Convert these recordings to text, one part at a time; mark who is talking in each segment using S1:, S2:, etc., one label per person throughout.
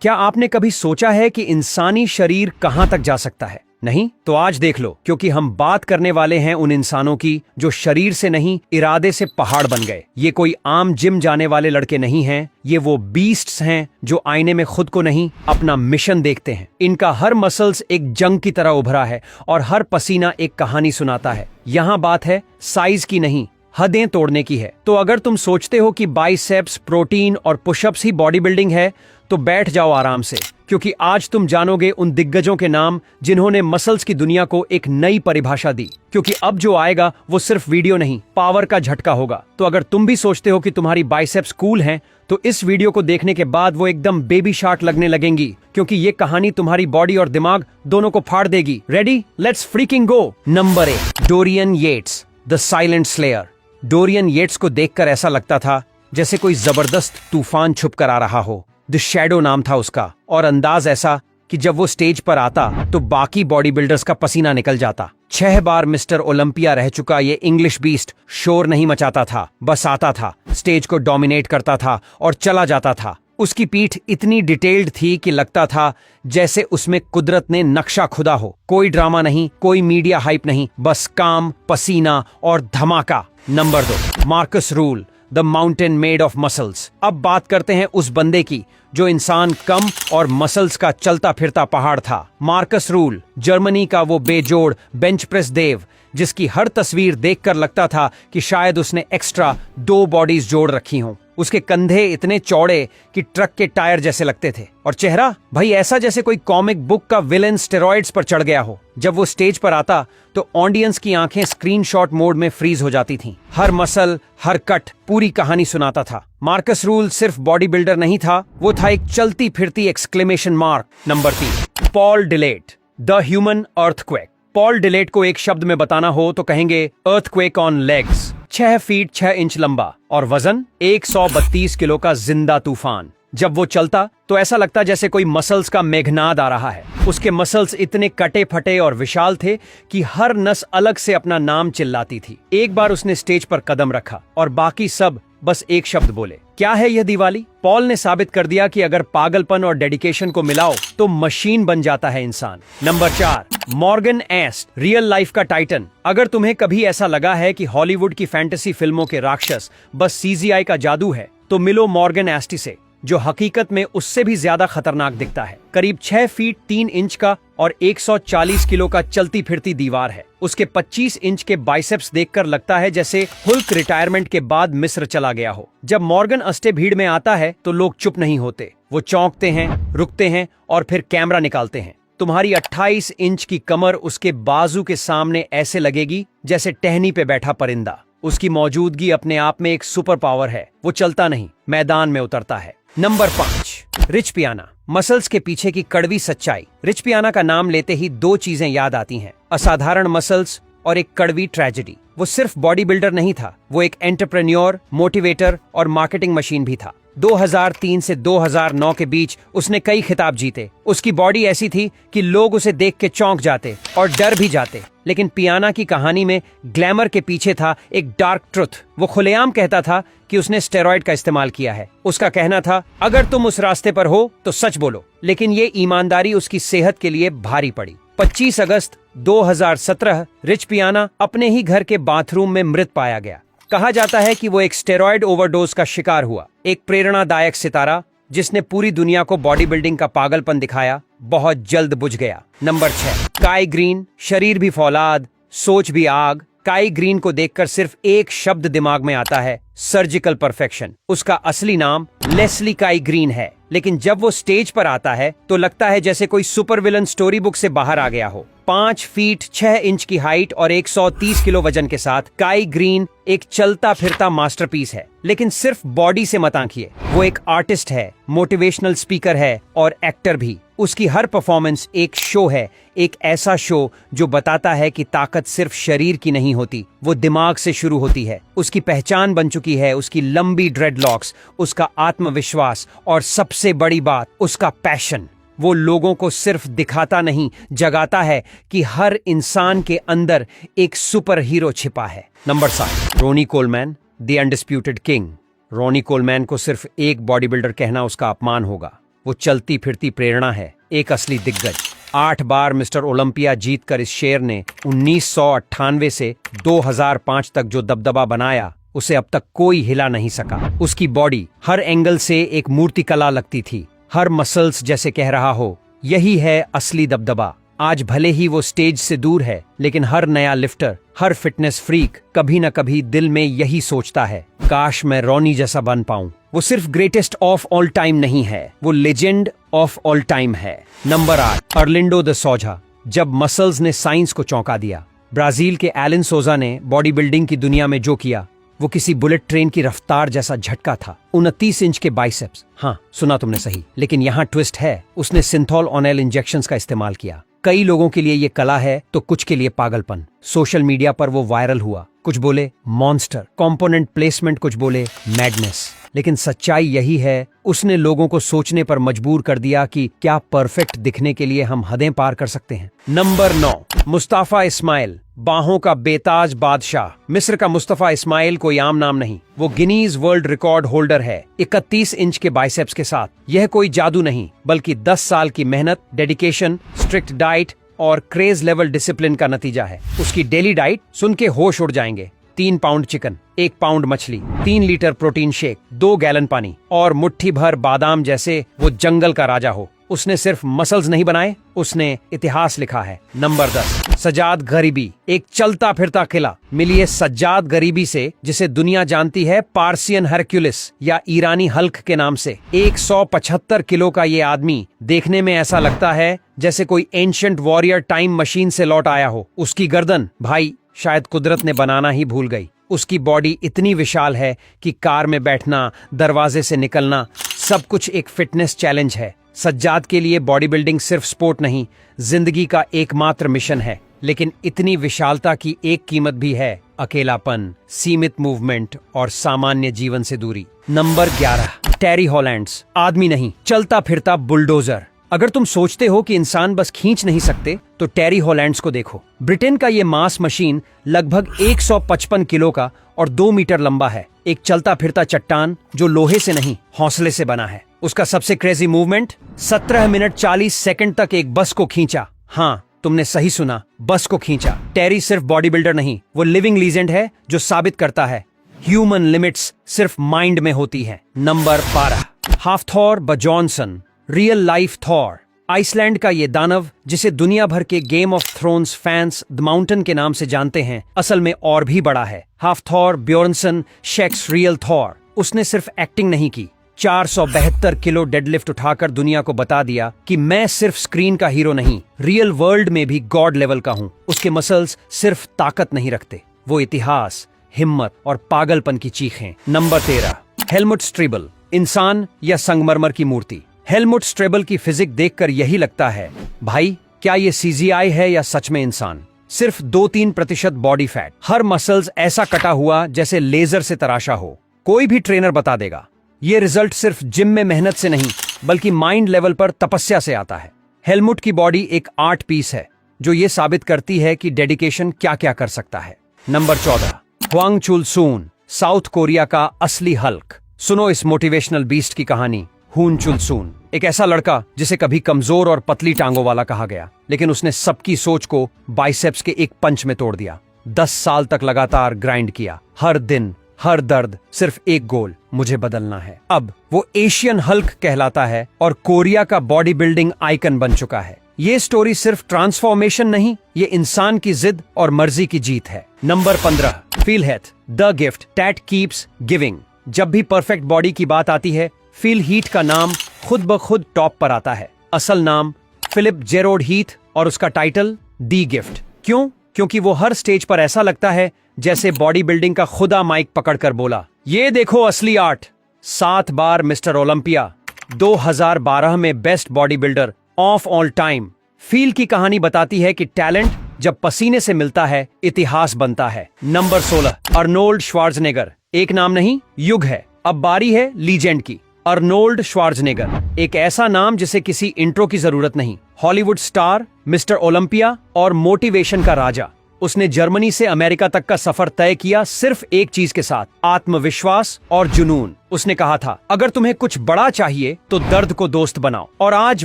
S1: क्या आपने कभी सोचा है कि इंसानी शरीर कहां तक जा सकता है? नहीं? तो आज देख लो, क्योंकि हम बात करने वाले हैं उन इंसानों की जो शरीर से नहीं, इरादे से पहाड़ बन गए। ये कोई आम जिम जाने वाले लड़के नहीं हैं, ये वो बीस्ट्स हैं जो आईने में खुद को नहीं, अपना मिशन देखते हैं। इनका हर मसल्स एक जंग की तरह उभरा है और हर पसीना एक कहानी सुनाता है। यहाँ बात है साइज की नहीं, हदें तोड़ने की है। तो अगर तुम सोचते हो कि बाइसेप्स, प्रोटीन और पुशअप्स ही बॉडी बिल्डिंग है, तो बैठ जाओ आराम से, क्योंकि आज तुम जानोगे उन दिग्गजों के नाम जिन्होंने मसल्स की दुनिया को एक नई परिभाषा दी। क्योंकि अब जो आएगा वो सिर्फ वीडियो नहीं, पावर का झटका होगा। तो अगर तुम भी सोचते हो कि तुम्हारी बाइसेप्स कूल हैं, तो इस वीडियो को देखने के बाद वो एकदम बेबी शार्क लगने लगेंगी, क्योंकि ये कहानी तुम्हारी बॉडी और दिमाग दोनों को फाड़ देगी। Ready? Let's freaking go. Number 1, Dorian Yates, the silent slayer. Dorian Yates को देखकर ऐसा लगता था जैसे कोई जबरदस्त तूफान छुप कर आ रहा हो। द शैडो नाम था उसका, और अंदाज ऐसा कि जब वो स्टेज पर आता तो बाकी बॉडी बिल्डर्स का पसीना निकल जाता। 6 बार मिस्टर ओलंपिया रह चुका ये इंग्लिश बीस्ट शोर नहीं मचाता था, बस आता था, स्टेज को डोमिनेट करता था और चला जाता था। उसकी पीठ इतनी डिटेल्ड थी कि लगता था जैसे उसमें कुदरत ने नक्शा खुदा हो। कोई ड्रामा नहीं, कोई मीडिया हाइप नहीं, बस काम, पसीना और धमाका। Number 2, Marcus rule, the mountain made of muscles. अब बात करते हैं उस बंदे की जो इंसान कम और मसल्स का चलता फिरता पहाड़ था। मार्कस रूल, जर्मनी का वो बेजोड़ बेंच प्रेस देव, जिसकी हर तस्वीर देखकर लगता था कि शायद उसने एक्स्ट्रा 2 बॉडीज जोड़ रखी हों। उसके कंधे इतने चौड़े कि ट्रक के टायर जैसे लगते थे, और चेहरा भाई ऐसा जैसे कोई कॉमिक बुक का विलेन स्टेरॉइड्स पर चढ़ गया हो। जब वो स्टेज पर आता तो ऑडियंस की आंखें स्क्रीनशॉट मोड में फ्रीज हो जाती थीं। हर मसल, हर कट पूरी कहानी सुनाता था। मार्कस रूल सिर्फ बॉडी बिल्डर नहीं था, वो था एक चलती फिरती exclamation mark. Number 3, Paul Dillett, the human earthquake. Paul Dillett को एक शब्द में बताना हो तो कहेंगे earthquake on legs. 6 feet 6 inch लंबा और वजन 132 किलो का जिंदा तूफान। जब वो चलता तो ऐसा लगता जैसे कोई मसल्स का मेघनाद आ रहा है। उसके मसल्स इतने कटे फटे और विशाल थे कि हर नस अलग से अपना नाम चिल्लाती थी। एक बार उसने स्टेज पर कदम रखा और बाकी सब बस एक शब्द बोले, क्या है यह दिवाली? पॉल ने साबित कर दिया कि अगर पागलपन और डेडिकेशन को मिलाओ तो मशीन बन जाता है इंसान। नंबर 4, मॉर्गन एस्ट, रियल लाइफ का टाइटन। अगर तुम्हें कभी ऐसा लगा है कि हॉलीवुड की फैंटेसी फिल्मों के राक्षस बस सीजीआई का जादू है, तो मिलो मॉर्गन एस्टी से, जो हकीकत में उससे भी ज्यादा खतरनाक दिखता है। करीब 6 फीट 3 इंच का और 140 किलो का चलती फिरती दीवार है। उसके 25 इंच के बाइसेप्स देखकर लगता है जैसे हुल्क रिटायरमेंट के बाद मिस्र चला गया हो। जब मॉर्गन अस्टे भीड़ में आता है तो लोग चुप नहीं होते, वो चौंकते हैं, रुकते हैं और फिर कैमरा निकालते हैं। तुम्हारी 28 इंच की कमर उसके बाजू के सामने ऐसे लगेगी जैसे टहनी पे बैठा परिंदा। उसकी मौजूदगी अपने आप में एक सुपर पावर है। वो चलता नहीं, मैदान में उतरता है। नंबर 5, रिच पियाना, मसल्स के पीछे की कड़वी सच्चाई। रिच पियाना का नाम लेते ही 2 चीजें याद आती हैं, असाधारण मसल्स और एक कड़वी ट्रेजेडी। वो सिर्फ बॉडी बिल्डर नहीं था, वो एक एंटरप्रेन्योर, मोटिवेटर और मार्केटिंग मशीन भी था। 2003 से 2009 के बीच उसने कई खिताब जीते। उसकी बॉडी ऐसी थी कि लोग उसे देख के चौंक जाते और डर भी जाते। लेकिन पियाना की कहानी में ग्लैमर के पीछे था एक डार्क ट्रुथ। वो खुलेआम कहता था कि उसने स्टेरॉइड का इस्तेमाल किया है। उसका कहना था, अगर तुम उस रास्ते पर हो तो सच बोलो। लेकिन ये ईमानदारी उसकी सेहत के लिए भारी पड़ी। 25 अगस्त 2017 रिच पियाना अपने ही घर के बाथरूम में मृत पाया गया। कहा जाता है कि वो एक स्टेरॉइड ओवरडोज का शिकार हुआ। एक प्रेरणादायक सितारा जिसने पूरी दुनिया को बॉडी बिल्डिंग का पागलपन दिखाया, बहुत जल्द बुझ गया। नंबर 6, काई ग्रीन, शरीर भी फौलाद, सोच भी आग। काई ग्रीन को देखकर सिर्फ एक शब्द दिमाग में आता है, सर्जिकल परफेक्शन। उसका असली नाम लेस्ली काई ग्रीन है, लेकिन जब वो स्टेज पर आता है तो लगता है जैसे कोई सुपर विलन स्टोरी बुक से बाहर आ गया हो। 5 फीट 6 इंच की हाइट और 130 किलो वजन के साथ काई ग्रीन एक चलता फिरता मास्टरपीस है। लेकिन सिर्फ बॉडी से मत आंकिए, वो एक आर्टिस्ट है, मोटिवेशनल स्पीकर है और एक्टर भी। उसकी हर परफॉर्मेंस एक शो है, एक ऐसा शो जो बताता है कि ताकत सिर्फ शरीर की नहीं होती, वो दिमाग से शुरू होती है। उसकी पहचान बन चुकी है उसकी लंबी ड्रेडलॉक्स, उसका आत्मविश्वास और सबसे बड़ी बात, उसका पैशन। वो लोगों को सिर्फ दिखाता नहीं, जगाता है कि हर इंसान के अंदर एक सुपर हीरो छिपा है। Number 7, Ronnie Coleman, the undisputed king. Ronnie Coleman को सिर्फ एक बॉडी बिल्डर कहना उसका अपमान होगा। वो चलती फिरती प्रेरणा है, एक असली दिग्गज। 8 बार मिस्टर ओलंपिया जीतकर इस शेर ने 1998 से 2005 तक जो दबदबा बनाया, उसे अब तक कोई हिला नहीं सका। उसकी बॉडी हर एंगल से एक मूर्तिकला लगती थी, हर मसल्स जैसे कह रहा हो यही है असली दबदबा। आज भले ही वो स्टेज से दूर है, लेकिन हर नया लिफ्टर, हर फिटनेस फ्रीक कभी न कभी दिल में यही सोचता है, काश मैं रॉनी जैसा बन पाऊं। वो सिर्फ ग्रेटेस्ट ऑफ ऑल टाइम नहीं है, वो लेजेंड ऑफ ऑल टाइम है। नंबर 8, अर्लिंडो द सोजा। जब मसल्स ने साइंस को चौंका दिया। ब्राजील के एलन सोजा ने बॉडी बिल्डिंग की दुनिया में जो किया, वो किसी बुलेट ट्रेन की रफ्तार जैसा झटका था। 29 इंच के बाइसेप्स, हाँ सुना तुमने सही, लेकिन यहाँ ट्विस्ट है, उसने सिंथॉल ऑनेल इंजेक्शंस का इस्तेमाल किया। कई लोगों के लिए ये कला है तो कुछ के लिए पागलपन। सोशल मीडिया पर वो वायरल हुआ, कुछ बोले मॉन्स्टर, कंपोनेंट प्लेसमेंट कुछ बोले मैडनेस, लेकिन सच्चाई यही है, उसने लोगों को सोचने पर मजबूर कर दिया कि क्या परफेक्ट दिखने के लिए हम हदें पार कर सकते हैं। नंबर 9, मुस्तफा इस्माइल, बाहों का बेताज बादशाह। मिस्र का मुस्तफा इस्माइल कोई आम नाम नहीं, वो गिनीज वर्ल्ड रिकॉर्ड होल्डर है 31 इंच के बाइसेप्स के साथ। यह कोई जादू नहीं, बल्कि 10 साल की मेहनत, डेडिकेशन, स्ट्रिक्ट डाइट और क्रेज लेवल डिसिप्लिन का नतीजा है। उसकी डेली डाइट सुन के होश उड़ जाएंगे। 3 पाउंड चिकन, 1 पाउंड मछली, 3 लीटर प्रोटीन शेक, 2 गैलन पानी और मुट्ठी भर बादाम, जैसे वो जंगल का राजा हो। उसने सिर्फ मसल्स नहीं बनाए, उसने इतिहास लिखा है। नंबर 10, सज्जाद गरीबी, एक चलता फिरता किला। मिलिए सज्जाद गरीबी से, जिसे दुनिया जानती है पार्सियन हरक्यूलिस या ईरानी हल्क के नाम से। 175 किलो का ये आदमी देखने में ऐसा लगता है जैसे कोई एंशिएंट वॉरियर टाइम मशीन से लौट आया हो। उसकी गर्दन भाई शायद कुदरत ने बनाना ही भूल गई। उसकी बॉडी इतनी विशाल है कि कार में बैठना, दरवाजे से निकलना, सब कुछ एक फिटनेस चैलेंज है। सज्जाद के लिए बॉडी बिल्डिंग सिर्फ स्पोर्ट नहीं, जिंदगी का एकमात्र मिशन है। लेकिन इतनी विशालता की एक कीमत भी है, अकेलापन, सीमित मूवमेंट और सामान्य जीवन से दूरी। नंबर 11, टेरी हॉलैंड्स, आदमी नहीं, चलता फिरता बुलडोजर। अगर तुम सोचते हो कि इंसान बस खींच नहीं सकते, तो टेरी हॉलैंड्स को देखो। ब्रिटेन का ये मास मशीन लगभग 155 किलो का और 2 मीटर लंबा है। एक चलता फिरता चट्टान जो लोहे से नहीं, हौसले से बना है। उसका सबसे क्रेजी मूवमेंट, 17 मिनट 40 सेकंड तक एक बस को खींचा। हाँ, तुमने सही सुना, बस को खींचा। टेरी सिर्फ बॉडी बिल्डर नहीं, वो लिविंग लीजेंड है जो साबित करता है ह्यूमन लिमिट्स सिर्फ माइंड में होती है। Number 12, Hafthor Bjornsson, real life Thor. Iceland का ये दानव, जिसे दुनिया भर के game of thrones fans the mountain के नाम से जानते हैं, असल में और भी बड़ा है। हाफथॉर ब्योर्नसन शेक्स रियल थॉर। उसने सिर्फ एक्टिंग नहीं की, 472 किलो डेडलिफ्ट उठाकर दुनिया को बता दिया कि मैं सिर्फ स्क्रीन का हीरो नहीं, रियल वर्ल्ड में भी गॉड लेवल का हूँ। उसके मसल्स सिर्फ ताकत नहीं रखते, वो इतिहास, हिम्मत और पागलपन की चीख हैं। नंबर 13, हेलमुट स्ट्रीबल, इंसान या संगमरमर की मूर्ति। हेलमुट स्ट्रेबल की फिजिक देखकर यही लगता है, भाई क्या ये सीजीआई है या सच में इंसान। सिर्फ 2-3% बॉडी फैट, हर मसल्स ऐसा कटा हुआ जैसे लेजर से तराशा हो। कोई भी ट्रेनर बता देगा ये रिजल्ट सिर्फ जिम में मेहनत से नहीं, बल्कि माइंड लेवल पर तपस्या से आता है। हेलमुट की बॉडी एक आर्ट पीस है जो ये साबित करती है कि डेडिकेशन क्या क्या कर सकता है। नंबर 14, ह्वांग चुल सून, साउथ कोरिया का असली हल्क। सुनो इस मोटिवेशनल बीस्ट की कहानी। हून चुल सून एक ऐसा लड़का जिसे कभी कमजोर और पतली टांगों वाला कहा गया, लेकिन उसने सबकी सोच को बाइसेप्स के एक पंच में तोड़ दिया। 10 साल तक लगातार ग्राइंड किया, हर दिन हर दर्द, सिर्फ एक गोल, मुझे बदलना है। अब वो एशियन हल्क कहलाता है और कोरिया का बॉडी बिल्डिंग आइकन बन चुका है। ये स्टोरी सिर्फ ट्रांसफॉर्मेशन नहीं, ये इंसान की जिद और मर्जी की जीत है। Number 15, feel Heath, the gift that keeps giving. जब भी परफेक्ट बॉडी की बात आती है, फिल हीथ का नाम खुद ब खुद टॉप पर आता है। असल नाम फिलिप जेरोड हीथ और उसका टाइटल दी गिफ्ट। क्यों? क्योंकि वो हर स्टेज पर ऐसा लगता है जैसे बॉडी बिल्डिंग का खुदा माइक पकड़कर बोला, ये देखो असली आर्ट। 7 बार मिस्टर ओलंपिया, 2012 में best body builder of all time. Feel की कहानी बताती है कि टैलेंट जब पसीने से मिलता है, इतिहास बनता है। नंबर 16, अर्नोल्ड श्वार्ज़नेगर, एक नाम नहीं, युग है। अब बारी है लीजेंड की। अर्नोल्ड श्वार्ज़नेगर, एक ऐसा नाम जिसे किसी इंट्रो की जरूरत नहीं। हॉलीवुड स्टार, मिस्टर ओलंपिया और मोटिवेशन का राजा। उसने जर्मनी से अमेरिका तक का सफर तय किया सिर्फ एक चीज के साथ, आत्मविश्वास और जुनून। उसने कहा था, अगर तुम्हें कुछ बड़ा चाहिए तो दर्द को दोस्त बनाओ। और आज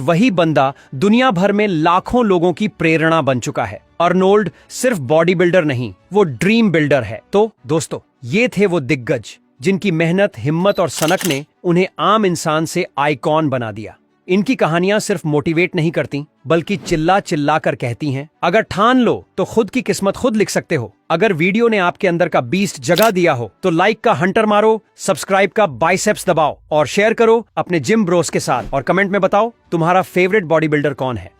S1: वही बंदा दुनिया भर में लाखों लोगों की प्रेरणा बन चुका है। अर्नोल्ड सिर्फ बॉडी बिल्डर नहीं, वो ड्रीम बिल्डर है। तो दोस्तों, ये थे वो दिग्गज जिनकी मेहनत, हिम्मत और सनक ने उन्हें आम इंसान से आइकॉन बना दिया। इनकी कहानियां सिर्फ मोटिवेट नहीं करती, बल्कि चिल्ला चिल्ला कर कहती हैं, अगर ठान लो तो खुद की किस्मत खुद लिख सकते हो। अगर वीडियो ने आपके अंदर का बीस्ट जगा दिया हो तो लाइक का हंटर मारो, सब्सक्राइब का बाइसेप्स दबाओ और शेयर करो अपने जिम ब्रोस के साथ। और कमेंट में बताओ तुम्हारा फेवरेट बॉडी बिल्डर कौन है।